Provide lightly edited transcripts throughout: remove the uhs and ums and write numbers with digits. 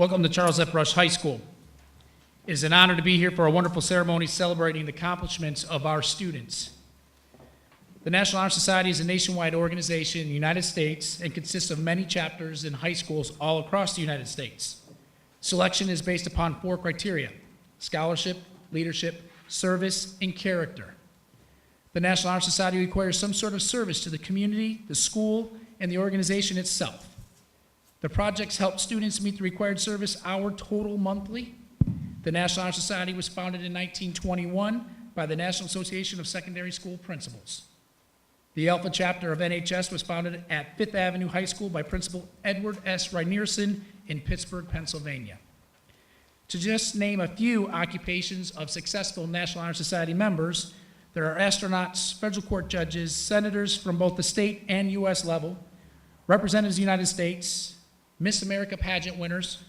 Welcome to Charles F. Rush High School. It is an honor to be here for a wonderful ceremony celebrating the accomplishments of our students. The National Honor Society is a nationwide organization in the United States and consists of many chapters in high schools all across the United States. Selection is based upon 4 criteria: scholarship, leadership, service, and character. The National Honor Society requires some sort of service to the community, the school, and the organization itself. The projects help students meet the required service hour total monthly. The National Honor Society was founded in 1921 by the National Association of Secondary School Principals. The Alpha chapter of NHS was founded at Fifth Avenue High School by Principal Edward S. Reinierson in Pittsburgh, Pennsylvania. To just name a few occupations of successful National Honor Society members, there are astronauts, federal court judges, senators from both the state and U.S. level, representatives of the United States, Miss America pageant winners,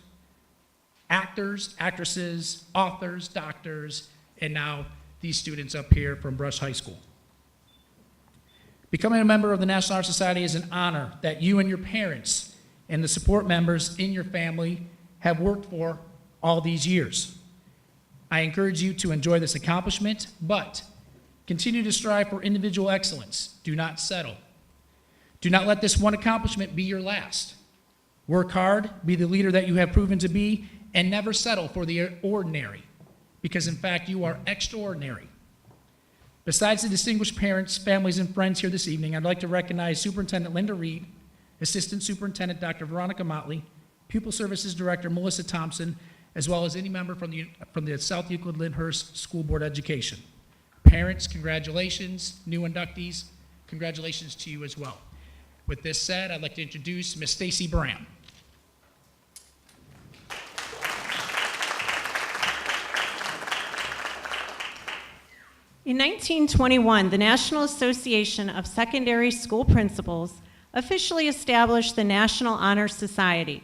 actors, actresses, authors, doctors, and now these students up here from Brush High School. Becoming a member of the National Honor Society is an honor that you and your parents and the support members in your family have worked for all these years. I encourage you to enjoy this accomplishment, but continue to strive for individual excellence. Do not settle. Do not let this one accomplishment be your last. Work hard, be the leader that you have proven to be, and never settle for the ordinary, because in fact you are extraordinary. Besides the distinguished parents, families, and friends here this evening, I'd like to recognize Superintendent Linda Reed, Assistant Superintendent Dr. Veronica Motley, Pupil Services Director Melissa Thompson, as well as any member from the South Euclid Lyndhurst School Board Education. Parents, congratulations. New inductees, congratulations to you as well. With this said, I'd like to introduce Ms. Stacy Bram. In 1921, the National Association of Secondary School Principals officially established the National Honor Society.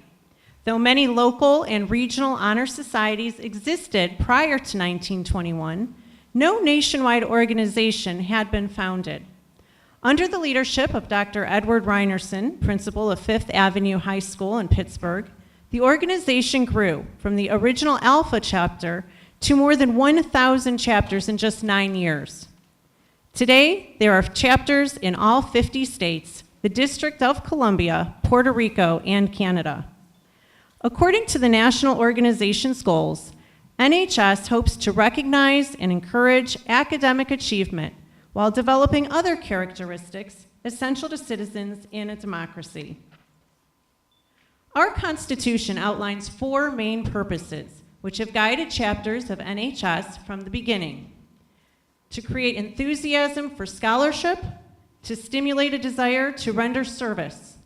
Though many local and regional honor societies existed prior to 1921, no nationwide organization had been founded. Under the leadership of Dr. Edward Reinierson, principal of Fifth Avenue High School in Pittsburgh, the organization grew from the original Alpha chapter to more than 1,000 chapters in just 9 years. Today, there are chapters in all 50 states, the District of Columbia, Puerto Rico, and Canada. According to the national organization's goals, NHS hopes to recognize and encourage academic achievement while developing other characteristics essential to citizens in a democracy. Our Constitution outlines 4 main purposes which have guided chapters of NHS from the beginning: to create enthusiasm for scholarship, to stimulate a desire to render service,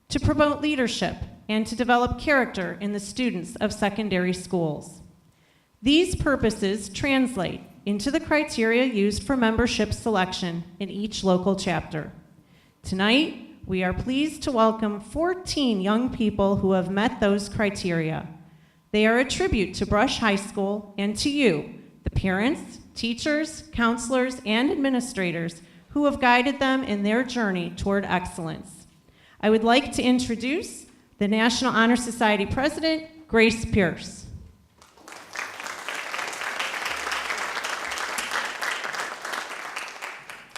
to promote leadership, and to develop character in the students of secondary schools. These purposes translate into the criteria used for membership selection in each local chapter. Tonight, we are pleased to welcome 14 young people who have met those criteria. They are a tribute to Brush High School and to you, the parents, teachers, counselors, and administrators who have guided them in their journey toward excellence. I would like to introduce the National Honor Society President, Grace Pierce.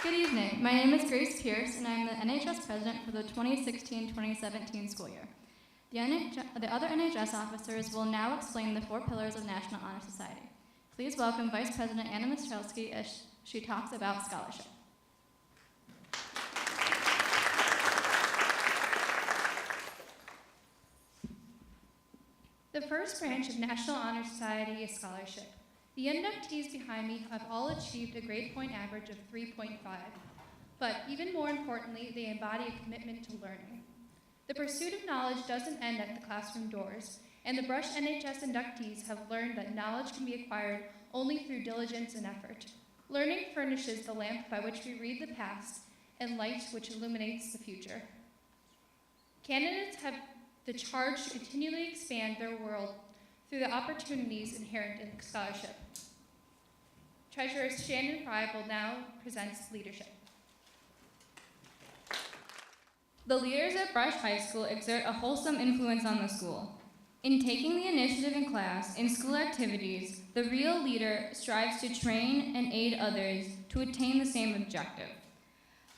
Good evening. My name is Grace Pierce, and I am the NHS President for the 2016-2017 school year. The other NHS officers will now explain the 4 pillars of National Honor Society. Please welcome Vice President Anna Mistrowski as she talks about scholarship. The first branch of National Honor Society is scholarship. The inductees behind me have all achieved a grade point average of 3.5, but even more importantly, they embody a commitment to learning. The pursuit of knowledge doesn't end at the classroom doors, and the Brush NHS inductees have learned that knowledge can be acquired only through diligence and effort. Learning furnishes the lamp by which we read the past and light which illuminates the future. Candidates have the charge to continually expand their world through the opportunities inherent in scholarship. Treasurer Shannon Fry will now present leadership. The leaders at Brush High School exert a wholesome influence on the school. In taking the initiative in class, in school activities, the real leader strives to train and aid others to attain the same objective.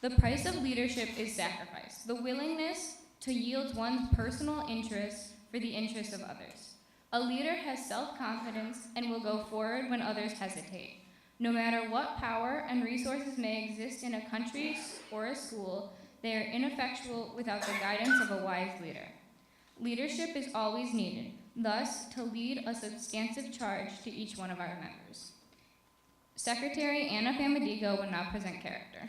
The price of leadership is sacrifice, the willingness to yield one's personal interests for the interests of others. A leader has self-confidence and will go forward when others hesitate. No matter what power and resources may exist in a country or a school, they are ineffectual without the guidance of a wise leader. Leadership is always needed, thus to lead a substantive charge to each one of our members. Secretary Anna Famadigo will now present character.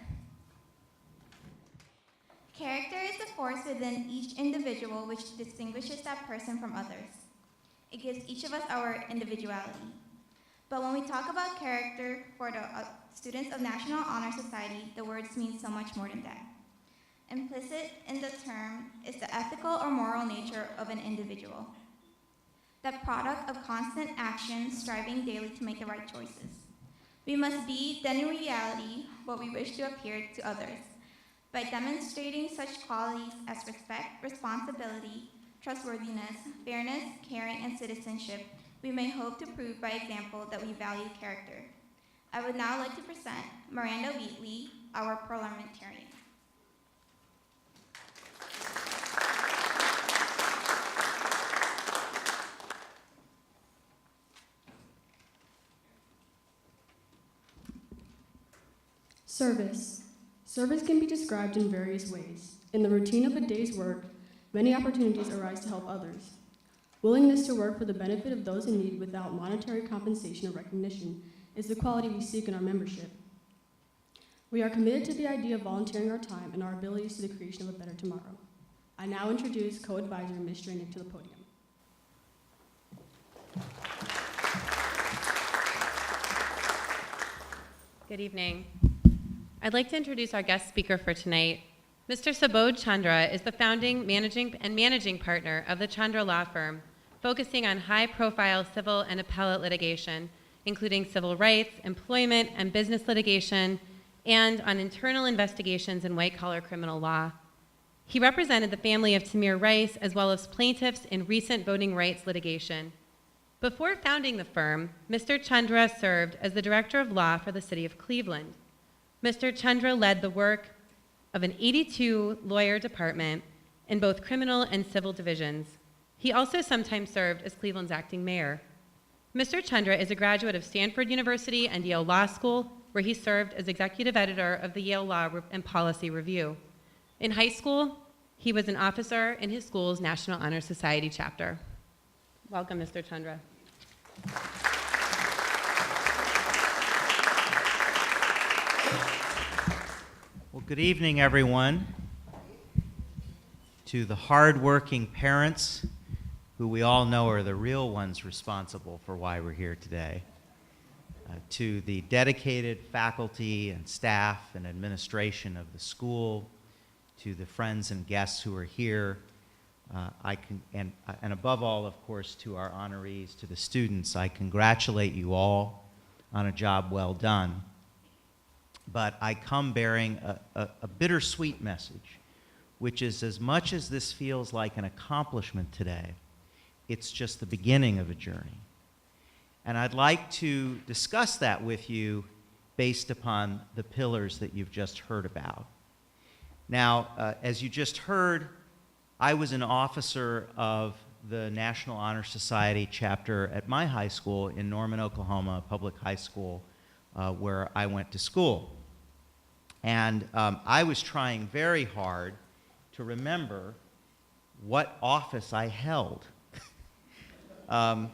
Character is the force within each individual which distinguishes that person from others. It gives each of us our individuality. But when we talk about character for the students of National Honor Society, the words mean so much more than that. Implicit in the term is the ethical or moral nature of an individual, the product of constant action, striving daily to make the right choices. We must be, then in reality, what we wish to appear to others. By demonstrating such qualities as respect, responsibility, trustworthiness, fairness, caring, and citizenship, we may hope to prove by example that we value character. I would now like to present Miranda Wheatley, our parliamentarian. Service. Service can be described in various ways. In the routine of a day's work, many opportunities arise to help others. Willingness to work for the benefit of those in need without monetary compensation or recognition is the quality we seek in our membership. We are committed to the idea of volunteering our time and our abilities to the creation of a better tomorrow. I now introduce co-advisor Ms. Stranick to the podium. Good evening. I'd like to introduce our guest speaker for tonight. Mr. Subodh Chandra is the founding, managing partner of the Chandra Law Firm, focusing on high-profile civil and appellate litigation, including civil rights, employment, and business litigation, and on internal investigations in white-collar criminal law. He represented the family of Tamir Rice as well as plaintiffs in recent voting rights litigation. Before founding the firm, Mr. Chandra served as the director of law for the city of Cleveland. Mr. Chandra led the work of an 82-lawyer department in both criminal and civil divisions. He also sometimes served as Cleveland's acting mayor. Mr. Chandra is a graduate of Stanford University and Yale Law School, where he served as executive editor of the Yale Law and Policy Review. In high school, he was an officer in his school's National Honor Society chapter. Welcome, Mr. Chandra. Well, good evening, everyone. To the hard-working parents, who we all know are the real ones responsible for why we're here today. To the dedicated faculty and staff and administration of the school, to the friends and guests who are here, and above all, of course, to our honorees, to the students, I congratulate you all on a job well done. But I come bearing a bittersweet message, which is, as much as this feels like an accomplishment today, it's just the beginning of a journey. And I'd like to discuss that with you based upon the pillars that you've just heard about. Now, as you just heard, I was an officer of the National Honor Society chapter at my high school in Norman, Oklahoma, a public high school where I went to school. And I was trying very hard to remember what office I held. And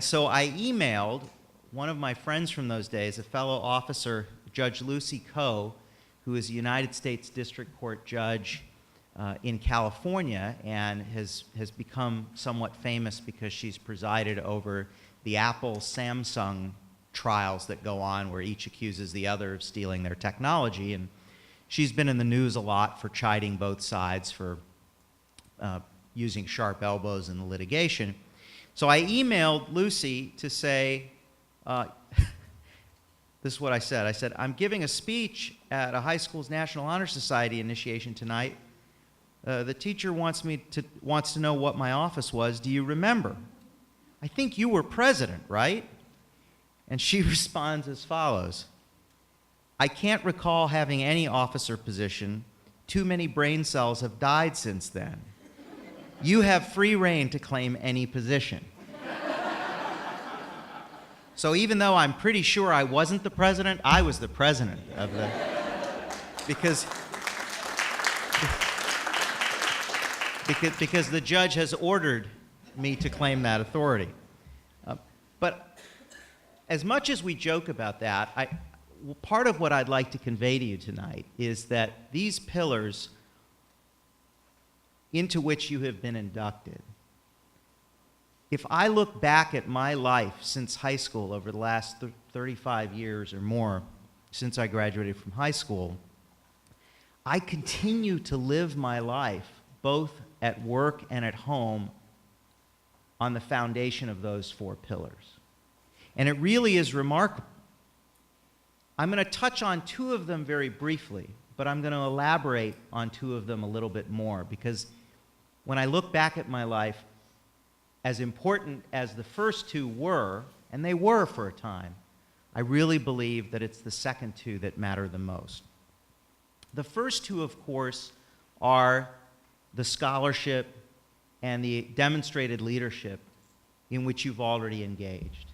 so I emailed one of my friends from those days, a fellow officer, Judge Lucy Coe, who is a United States District Court judge in California and has become somewhat famous because she's presided over the Apple-Samsung trials that go on where each accuses the other of stealing their technology. And she's been in the news a lot for chiding both sides for using sharp elbows in the litigation. So I emailed Lucy to say, this is what I said. I said, I'm giving a speech at a high school's National Honor Society initiation tonight. the teacher wants to know what my office was. Do you remember? I think you were president, right? And she responds as follows. I can't recall having any office or position. Too many brain cells have died since then. You have free rein to claim any position. So even though I'm pretty sure I wasn't the president, I was the president of the... Because the judge has ordered me to claim that authority. But as much as we joke about that, part of what I'd like to convey to you tonight is that these pillars into which you have been inducted, if I look back at my life since high school over the last 35 years or more, since I graduated from high school, I continue to live my life, both at work and at home, on the foundation of those 4 pillars. And it really is remarkable. I'm going to touch on 2 of them very briefly, but I'm going to elaborate on 2 of them a little bit more, because when I look back at my life, as important as the first 2 were, and they were for a time, I really believe that it's the second 2 that matter the most. The first 2, of course, are the scholarship and the demonstrated leadership in which you've already engaged.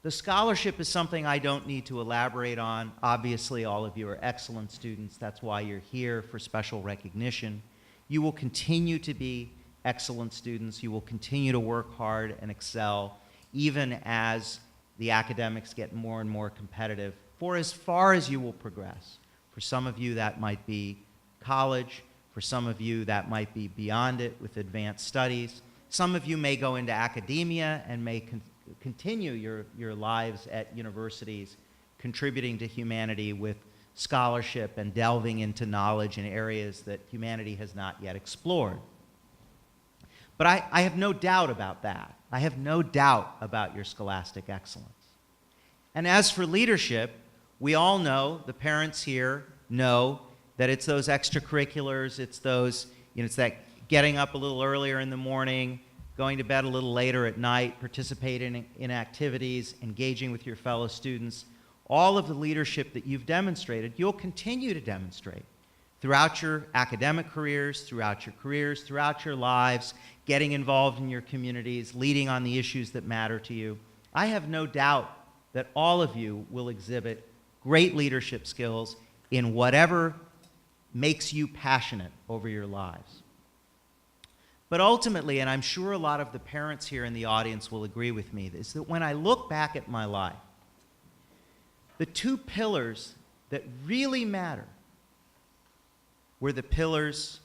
The scholarship is something I don't need to elaborate on. Obviously, all of you are excellent students. That's why you're here, for special recognition. You will continue to be excellent students. You will continue to work hard and excel, even as the academics get more and more competitive, for as far as you will progress. For some of you, that might be college. For some of you, that might be beyond it with advanced studies. Some of you may go into academia and may continue your lives at universities, contributing to humanity with scholarship and delving into knowledge in areas that humanity has not yet explored. But I have no doubt about that. I have no doubt about your scholastic excellence. And as for leadership, we all know, the parents here know, that it's those extracurriculars, it's those, it's that getting up a little earlier in the morning, going to bed a little later at night, participating in activities, engaging with your fellow students. All of the leadership that you've demonstrated, you'll continue to demonstrate throughout your academic careers, throughout your lives, getting involved in your communities, leading on the issues that matter to you. I have no doubt that all of you will exhibit great leadership skills in whatever makes you passionate over your lives. But ultimately, and I'm sure a lot of the parents here in the audience will agree with me, is that when I look back at my life, the 2 pillars that really matter were the pillars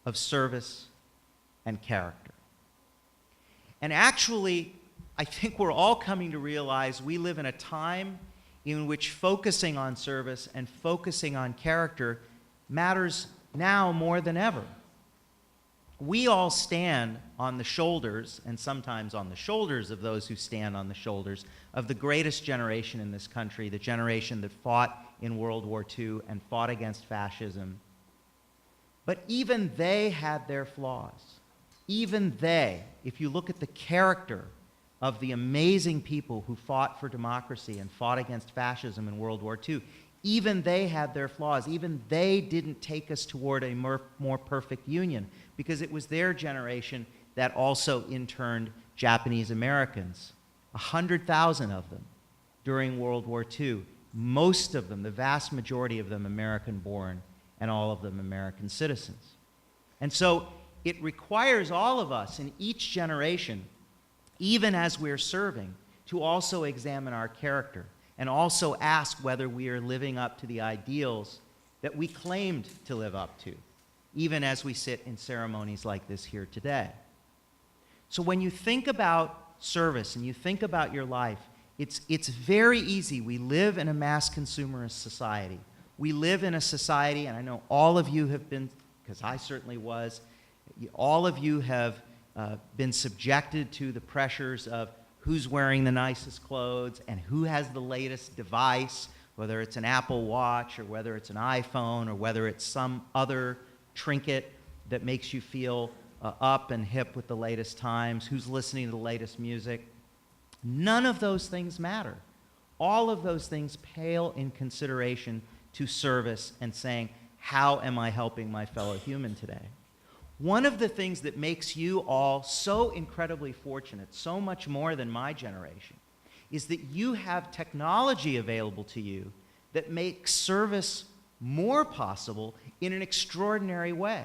of service and character. And actually, I think we're all coming to realize we live in a time in which focusing on service and focusing on character matters now more than ever. We all stand on the shoulders, and sometimes on the shoulders of those who stand on the shoulders, of the greatest generation in this country, the generation that fought in World War II and fought against fascism. But even they had their flaws. Even they, if you look at the character of the amazing people who fought for democracy and fought against fascism in World War II, even they had their flaws. Even they didn't take us toward a more perfect union, because it was their generation that also interned Japanese Americans, 100,000 of them during World War II, most of them, the vast majority of them, American-born, and all of them American citizens. And so it requires all of us in each generation, even as we're serving, to also examine our character and also ask whether we are living up to the ideals that we claimed to live up to, even as we sit in ceremonies like this here today. So when you think about service and you think about your life, it's very easy. We live in a mass consumerist society. We live in a society, and I know all of you have been, because I certainly was, all of you have been subjected to the pressures of who's wearing the nicest clothes and who has the latest device, whether it's an Apple Watch or whether it's an iPhone or whether it's some other trinket. that makes you feel up and hip with the latest times, who's listening to the latest music. None of those things matter. All of those things pale in consideration to service and saying, how am I helping my fellow human today? One of the things that makes you all so incredibly fortunate, so much more than my generation, is that you have technology available to you that makes service more possible in an extraordinary way.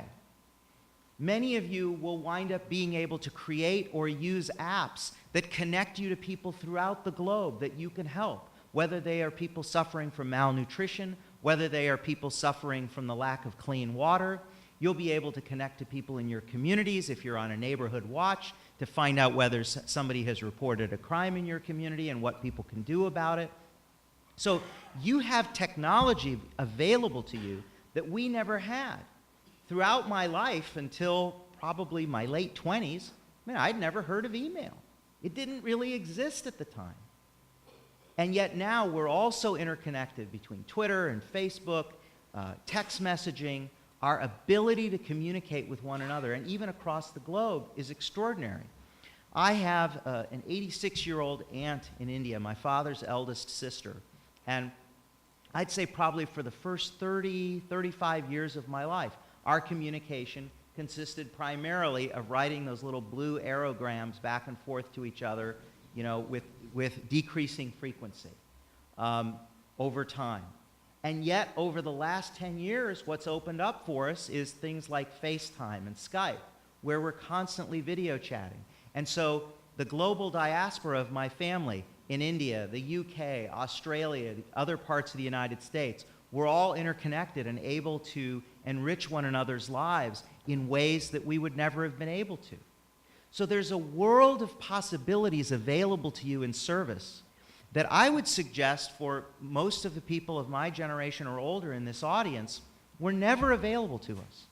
Many of you will wind up being able to create or use apps that connect you to people throughout the globe that you can help, whether they are people suffering from malnutrition, whether they are people suffering from the lack of clean water. You'll be able to connect to people in your communities if you're on a neighborhood watch to find out whether somebody has reported a crime in your community and what people can do about it. So you have technology available to you that we never had. Throughout my life until probably my late 20s, I'd never heard of email. It didn't really exist at the time. And yet now we're all so interconnected between Twitter and Facebook, text messaging. Our ability to communicate with one another, and even across the globe, is extraordinary. I have an 86-year-old aunt in India, my father's eldest sister, and I'd say probably for the first 30, 35 years of my life, our communication consisted primarily of writing those little blue aerograms back and forth to each other, with decreasing frequency over time. And yet, over the last 10 years, what's opened up for us is things like FaceTime and Skype, where we're constantly video chatting. And so the global diaspora of my family in India, the UK, Australia, other parts of the United States, we're all interconnected and able to enrich one another's lives in ways that we would never have been able to. So there's a world of possibilities available to you in service that I would suggest for most of the people of my generation or older in this audience were never available to us.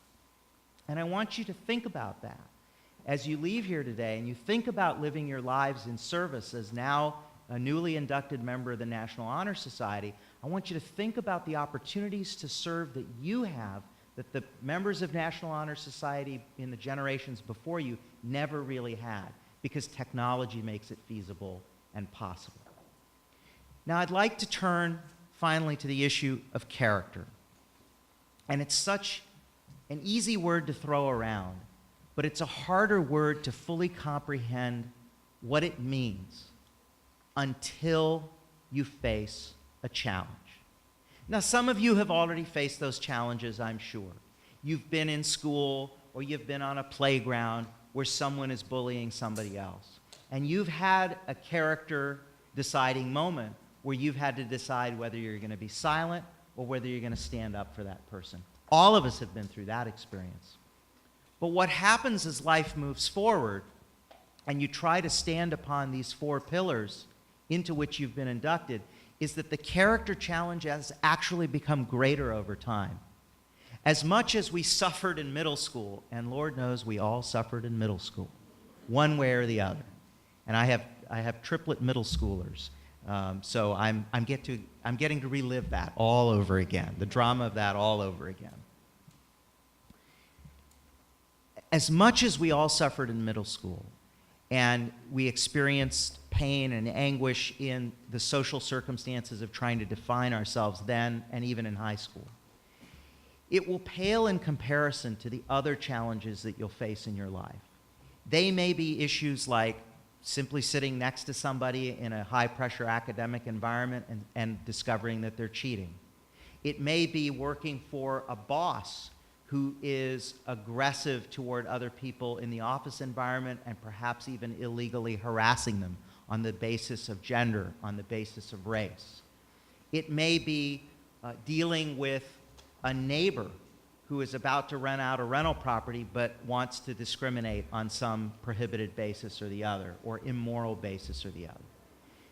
And I want you to think about that as you leave here today and you think about living your lives in service as now a newly inducted member of the National Honor Society. I want you to think about the opportunities to serve that you have that the members of National Honor Society in the generations before you never really had, because technology makes it feasible and possible. Now, I'd like to turn finally to the issue of character. And it's such an easy word to throw around, but it's a harder word to fully comprehend what it means until you face a challenge. Now, some of you have already faced those challenges, I'm sure. You've been in school or you've been on a playground where someone is bullying somebody else. And you've had a character deciding moment where you've had to decide whether you're going to be silent or whether you're going to stand up for that person. All of us have been through that experience. But what happens as life moves forward and you try to stand upon these four pillars into which you've been inducted is that the character challenge has actually become greater over time. As much as we suffered in middle school, and Lord knows we all suffered in middle school, one way or the other. And I have triplet middle schoolers, so I'm getting to relive that all over again, the drama of that all over again. As much as we all suffered in middle school, and we experienced pain and anguish in the social circumstances of trying to define ourselves then and even in high school, it will pale in comparison to the other challenges that you'll face in your life. They may be issues like simply sitting next to somebody in a high-pressure academic environment and discovering that they're cheating. It may be working for a boss who is aggressive toward other people in the office environment and perhaps even illegally harassing them on the basis of gender, on the basis of race. It may be dealing with a neighbor who is about to rent out a rental property but wants to discriminate on some prohibited basis or the other, or immoral basis or the other.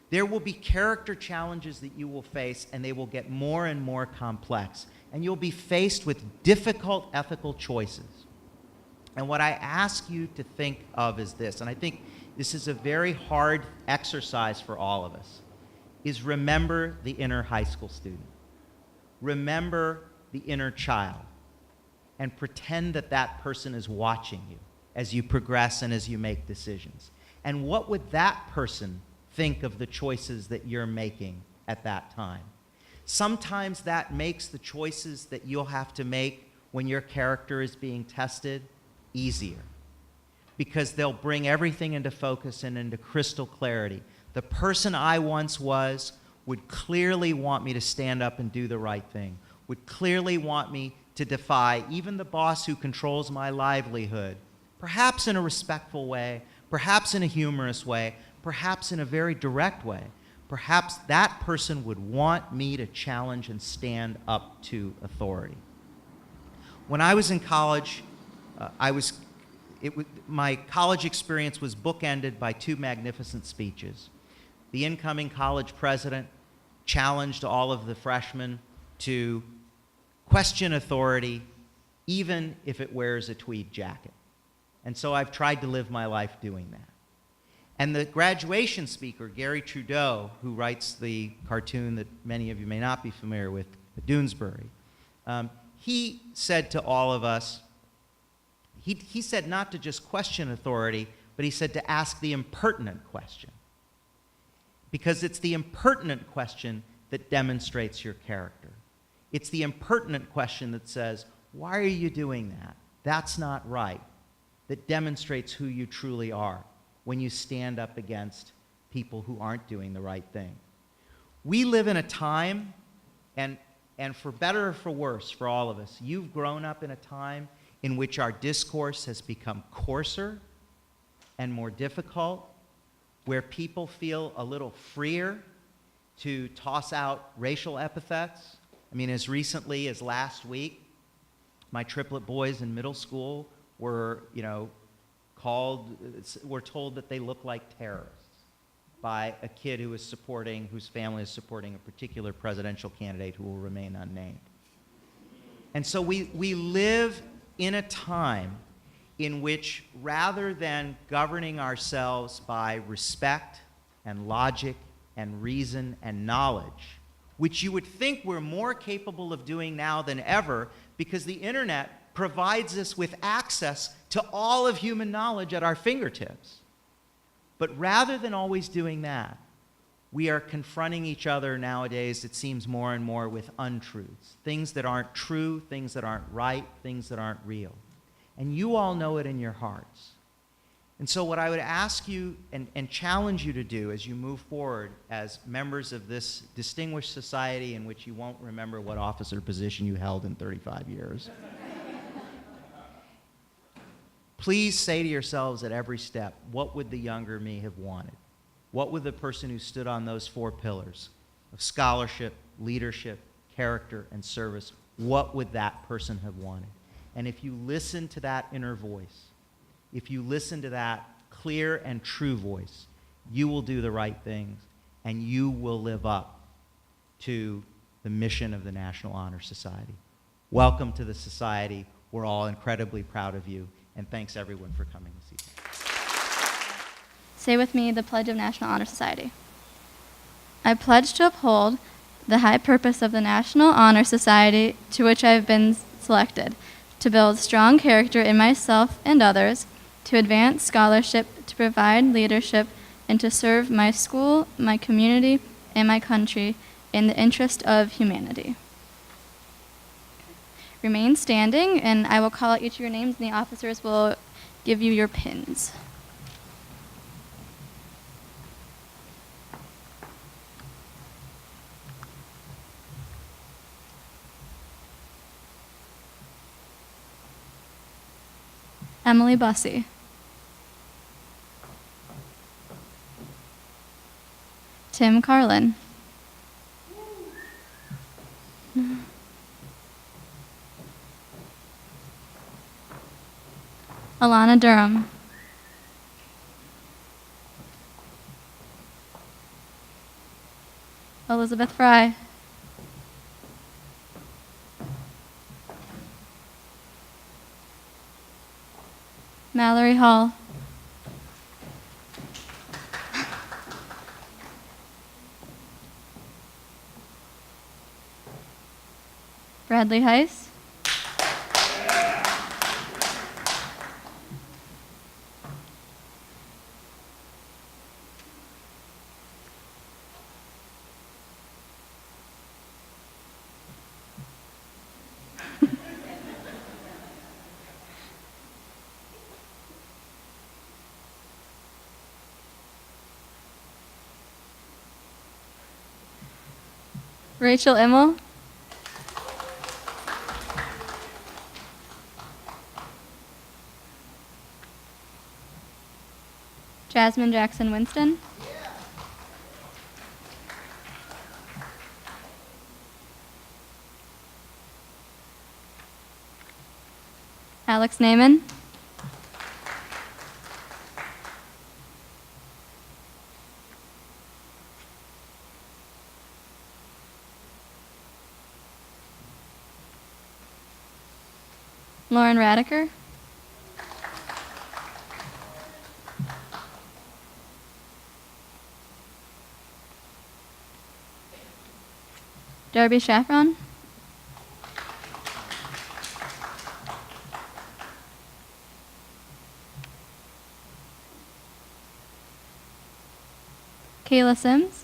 There will be character challenges that you will face, and they will get more and more complex, and you'll be faced with difficult ethical choices. And what I ask you to think of is this, and I think this is a very hard exercise for all of us, is remember the inner high school student. Remember the inner child. and pretend that that person is watching you as you progress and as you make decisions. And what would that person think of the choices that you're making at that time? Sometimes that makes the choices that you'll have to make when your character is being tested easier, because they'll bring everything into focus and into crystal clarity. The person I once was would clearly want me to stand up and do the right thing, would clearly want me to defy even the boss who controls my livelihood, perhaps in a respectful way, perhaps in a humorous way, perhaps in a very direct way. Perhaps that person would want me to challenge and stand up to authority. When I was in college, my college experience was bookended by two magnificent speeches. The incoming college president challenged all of the freshmen to question authority, even if it wears a tweed jacket. And so I've tried to live my life doing that. And the graduation speaker, Gary Trudeau, who writes the cartoon that many of you may not be familiar with, Doonesbury, he said to all of us, he said not to just question authority, but he said to ask the impertinent question. Because it's the impertinent question that demonstrates your character. It's the impertinent question that says, why are you doing that? That's not right. That demonstrates who you truly are when you stand up against people who aren't doing the right thing. We live in a time, and for better or for worse, for all of us, you've grown up in a time in which our discourse has become coarser and more difficult, where people feel a little freer to toss out racial epithets. I mean, as recently as last week, my triplet boys in middle school were, were told that they look like terrorists by a kid whose family is supporting a particular presidential candidate who will remain unnamed. And so we live in a time in which, rather than governing ourselves by respect and logic and reason and knowledge, which you would think we're more capable of doing now than ever, because the internet provides us with access to all of human knowledge at our fingertips. But rather than always doing that, we are confronting each other nowadays, it seems more and more, with untruths. Things that aren't true, things that aren't right, things that aren't real. And you all know it in your hearts. And so what I would ask you and challenge you to do as you move forward as members of this distinguished society in which you won't remember what office or position you held in 35 years, please say to yourselves at every step, what would the younger me have wanted? What would the person who stood on those four pillars of scholarship, leadership, character, and service, what would that person have wanted? And if you listen to that inner voice, if you listen to that clear and true voice, you will do the right things, and you will live up to the mission of the National Honor Society. Welcome to the society. We're all incredibly proud of you, and thanks everyone for coming this evening. Say with me the Pledge of National Honor Society. I pledge to uphold the high purpose of the National Honor Society to which I have been selected, to build strong character in myself and others, to advance scholarship, to provide leadership, and to serve my school, my community, and my country in the interest of humanity. Remain standing, and I will call out each of your names, and the officers will give you your pins. Emily Bussey. Tim Carlin. Alana Durham. Elizabeth Fry. Mallory Hall. Bradley Heiss. Rachel Immel. Jasmine Jackson Winston. Alex Naiman. Lauren Radiker. Darby Shaffron. Kayla Sims.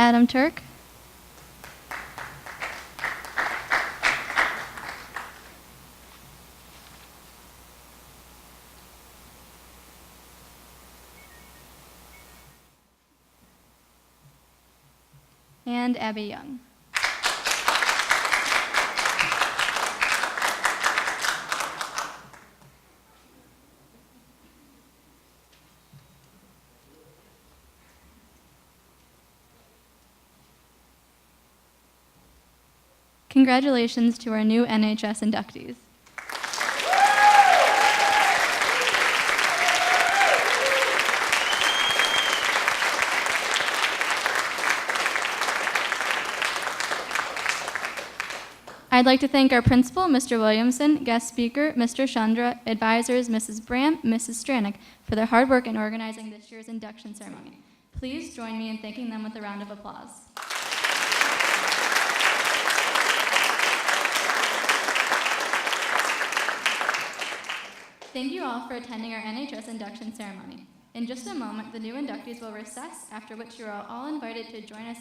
Adam Turk. And Abby Young. Congratulations to our new NHS inductees. I'd like to thank our principal, Mr. Williamson, guest speaker, Mr. Chandra, advisors, Mrs. Bram, Mrs. Stranik, for their hard work in organizing this year's induction ceremony. Please join me in thanking them with a round of applause. Thank you all for attending our NHS induction ceremony. In just a moment, the new inductees will recess, after which you are all invited to join us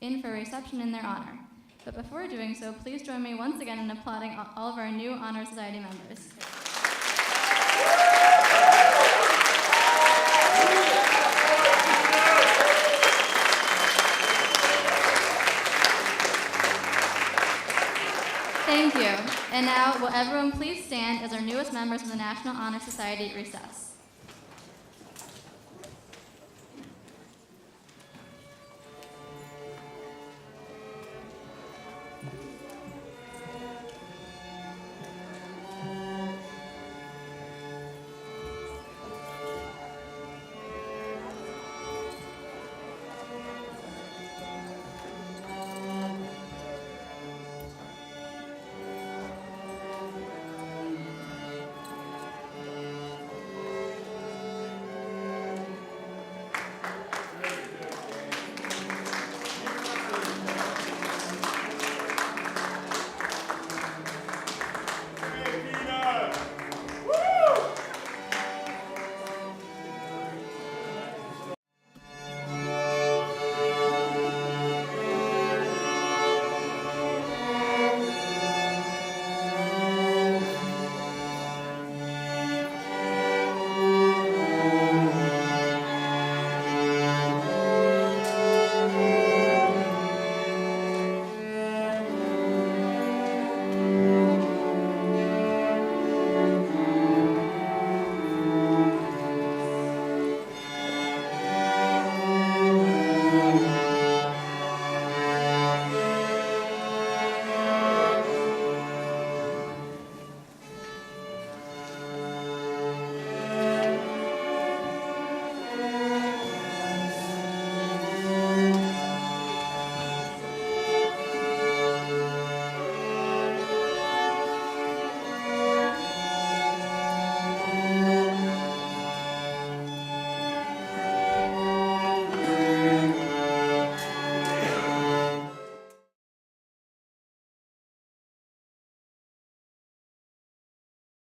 in for a reception in their honor. But before doing so, please join me once again in applauding all of our new Honor Society members. Thank you. And now, will everyone please stand as our newest members of the National Honor Society recess?